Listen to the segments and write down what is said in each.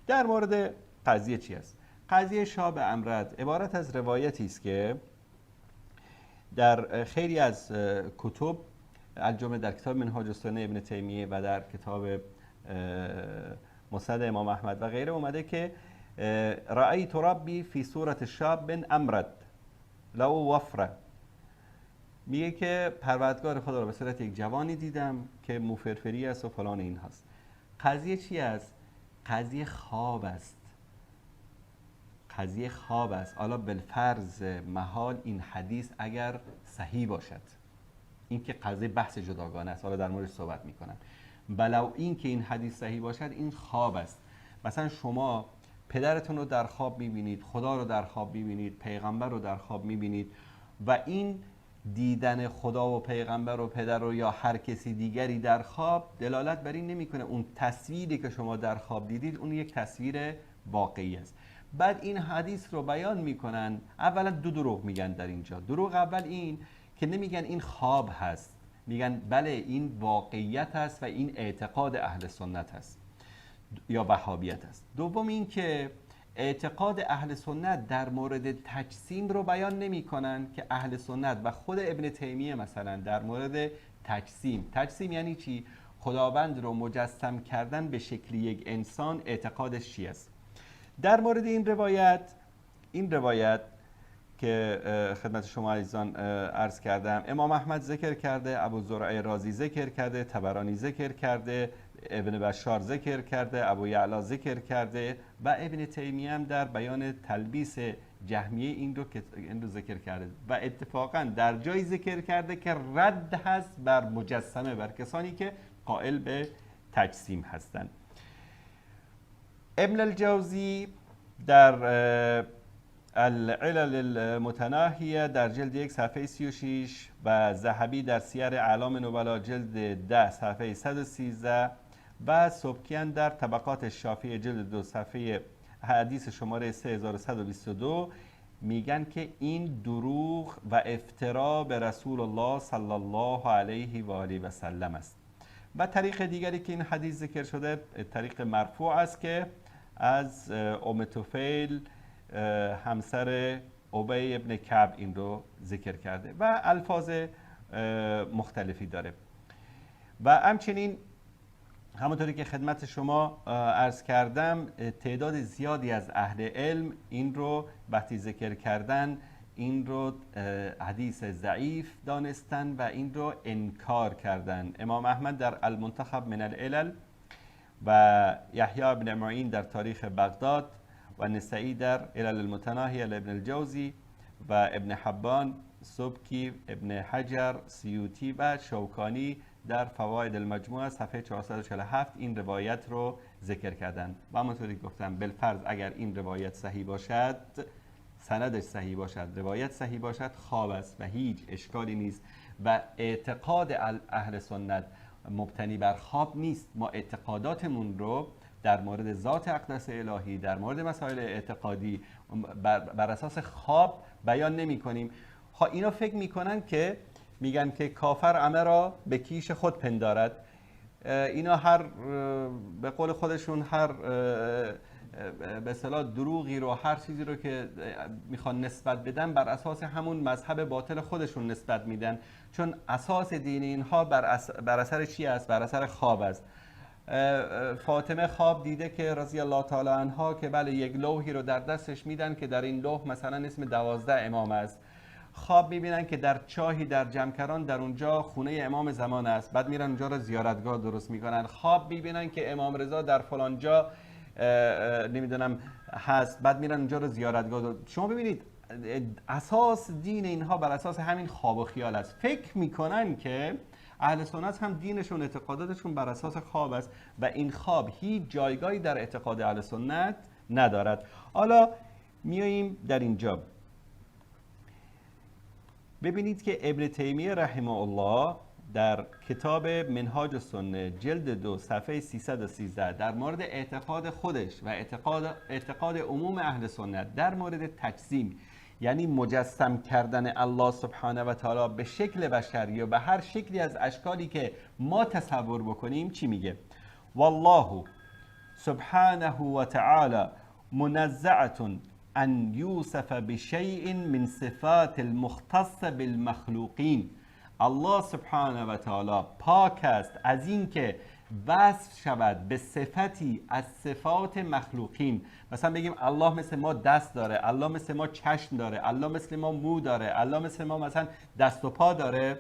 در مورد قضیه چی است؟ قضیه شاب امرد عبارت از روایتی است که در خیلی از کتب، الجمله در کتاب منهاج السنه ابن تیمیه و در کتاب مسند امام احمد و غیره اومده که رأیت ربی فی صورت شاب امرد لو وفره، میگه که پروردگار خدا را به صورت یک جوانی دیدم که موفرفری است و فلان این هست. قضیه چی است؟ قضیه خواب است. قضیه خواب است. حالا بالفرض محال این حدیث اگر صحیح باشد، این که قضیه بحث جداگانه است، حالا در موردش صحبت میکنم. بلو این که این حدیث صحیح باشد، این خواب است. مثلا شما پدرتون رو در خواب میبینید، خدا رو در خواب میبینید، پیغمبر رو در خواب میبینید و این دیدن خدا و پیغمبر و پدر رو یا هر کسی دیگری در خواب دلالت بر این نمیکنه اون تصویری که شما در خواب دیدید اون یک تصویر واقعی است. بعد این حدیث رو بیان میکنن، اولا دو دروغ میگن در اینجا. دروغ اول این که نمیگن این خواب هست، میگن بله این واقعیت هست و این اعتقاد اهل سنت هست یا وهابیت است. دوم این که اعتقاد اهل سنت در مورد تجسیم رو بیان نمی کنن که اهل سنت و خود ابن تیمیه مثلا در مورد تجسیم یعنی چی؟ خداوند رو مجسم کردن به شکل یک انسان اعتقادش چی است؟ در مورد این روایت که خدمت شما عزیزان عرض کردم، امام احمد ذکر کرده، ابو زرعه رازی ذکر کرده، طبرانی ذکر کرده، ابن بشار ذکر کرده، ابو یعلا ذکر کرده و ابن تیمیه هم در بیان تلبیس جهمیه این رو ذکر کرده و اتفاقا در جای ذکر کرده که رد هست بر مجسمه، بر کسانی که قائل به تجسیم هستند. ابن الجوزی در العلل المتناهیه در جلد 1 صفحه 36 و ذهبی در سیر اعلام نبلا جلد 10 صفحه 113 و سبکیان در طبقات الشافعی جلد 2 صفحه حدیث شماره 3122 میگن که این دروغ و افترا به رسول الله صلی الله علیه و آله و سلم است. و طریق دیگری که این حدیث ذکر شده طریق مرفوع است که از ام طفیل همسر ابی ابن کعب این رو ذکر کرده و الفاظ مختلفی داره. و همچنین همونطوری که خدمت شما عرض کردم تعداد زیادی از اهل علم این رو وقتی ذکر کردن این رو حدیث ضعیف دانستن و این رو انکار کردن. امام احمد در المنتخب من العلل و یحیی بن معین در تاریخ بغداد و نسائی در علل المتناهیه لابن الجوزی و ابن حبان، سبکی، ابن حجر، سیوطی و شوکانی در فواید المجموعه صفحه 447 این روایت رو ذکر کردن. و همونطوری گفتم بالفرض اگر این روایت صحیح باشد، سندش صحیح باشد، روایت صحیح باشد، خواب است و هیچ اشکالی نیست و اعتقاد اهل سنت مبتنی بر خواب نیست. ما اعتقاداتمون رو در مورد ذات اقدس الهی، در مورد مسائل اعتقادی بر اساس خواب بیان نمی کنیم. اینا فکر میکنن که میگن که کافر عمه را به کیش خود پندارد. اینا هر به قول خودشون هر به اصطلاح دروغی رو، هر چیزی رو که میخوان نسبت بدن بر اساس همون مذهب باطل خودشون نسبت میدن، چون اساس دین اینها بر اثر چی است؟ بر اثر خواب است. فاطمه خواب دیده که رضی الله تعالی عنها که بله یک لوحی رو در دستش میدن که در این لوح مثلا اسم 12 امام است. خواب میبینن که در چاهی در جمکران در اونجا خونه امام زمان است، بعد میرن اونجا رو زیارتگاه درست میکنن. خواب میبینن که امام رضا در فلان جا نمیدونم هست، بعد میرن اونجا رو زیارتگاه شما ببینید اساس دین اینها بر اساس همین خواب و خیال است. فکر میکنن که اهل سنت هم دینشون، اعتقاداتشون بر اساس خواب است و این خواب هیچ جایگاهی در اعتقاد اهل سنت ندارد. حالا میاییم در اینجا ببینید که ابن تیمیه رحمه الله در کتاب منهاج السنه جلد 2 صفحه 313 در مورد اعتقاد خودش و اعتقاد عموم اهل سنت در مورد تجسیم، یعنی مجسم کردن الله سبحانه و تعالی به شکل بشر یا به هر شکلی از اشکالی که ما تصور بکنیم، چی میگه؟ والله سبحانه و تعالی منزعة ان یوصف بشیء من صفات المختص بالمخلوقین. الله سبحانه و تعالی پاک است از اینکه وصف شود به صفتی از صفات مخلوقین. مثلا بگیم الله مثل ما دست داره، الله مثل ما چشم داره، الله مثل ما مو داره، الله مثل ما مثلا دست و پا داره،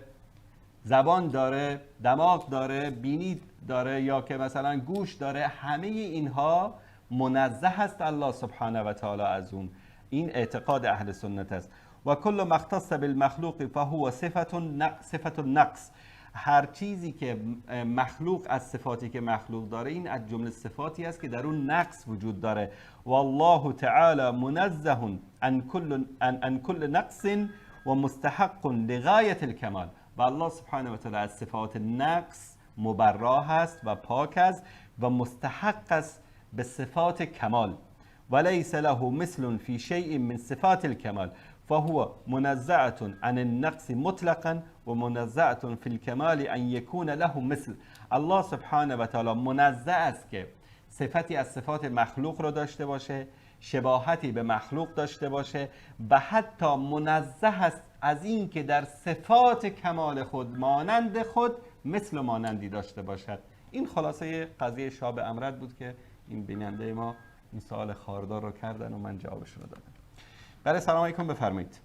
زبان داره، دماغ داره، بینی داره، یا که مثلا گوش داره. همه اینها منزه است الله سبحانه و تعالی از اون. این اعتقاد اهل سنت است. و کل ما اختص بالمخلوق فهو صفت النقص. هر چیزی که مخلوق از صفاتی که مخلوق داره، این از جمله صفاتی است که در اون نقص وجود داره. والله تعالی منزه عن كل نقص و مستحق لغایت الکمال. و الله سبحانه و تعالی از صفات نقص مبرا است و پاک است و مستحق است به صفات کمال. وليس له مثل في شيء من صفات الكمال فهو منزعة عن النقص مطلقا و منزعة في الكمال ان يكون له مثل. الله سبحانه و تعالی منزع است که صفتی از صفات مخلوق رو داشته باشه، شباهتی به مخلوق داشته باشه، و حتی منزه است از این که در صفات کمال خود مانند خود مثل مانندی داشته باشد. این خلاصه قضیه شاب امرد بود که این بیننده ما این سوال خاردار رو کردن و من جوابش رو دادم. بله، سلام علیکم، بفرمایید.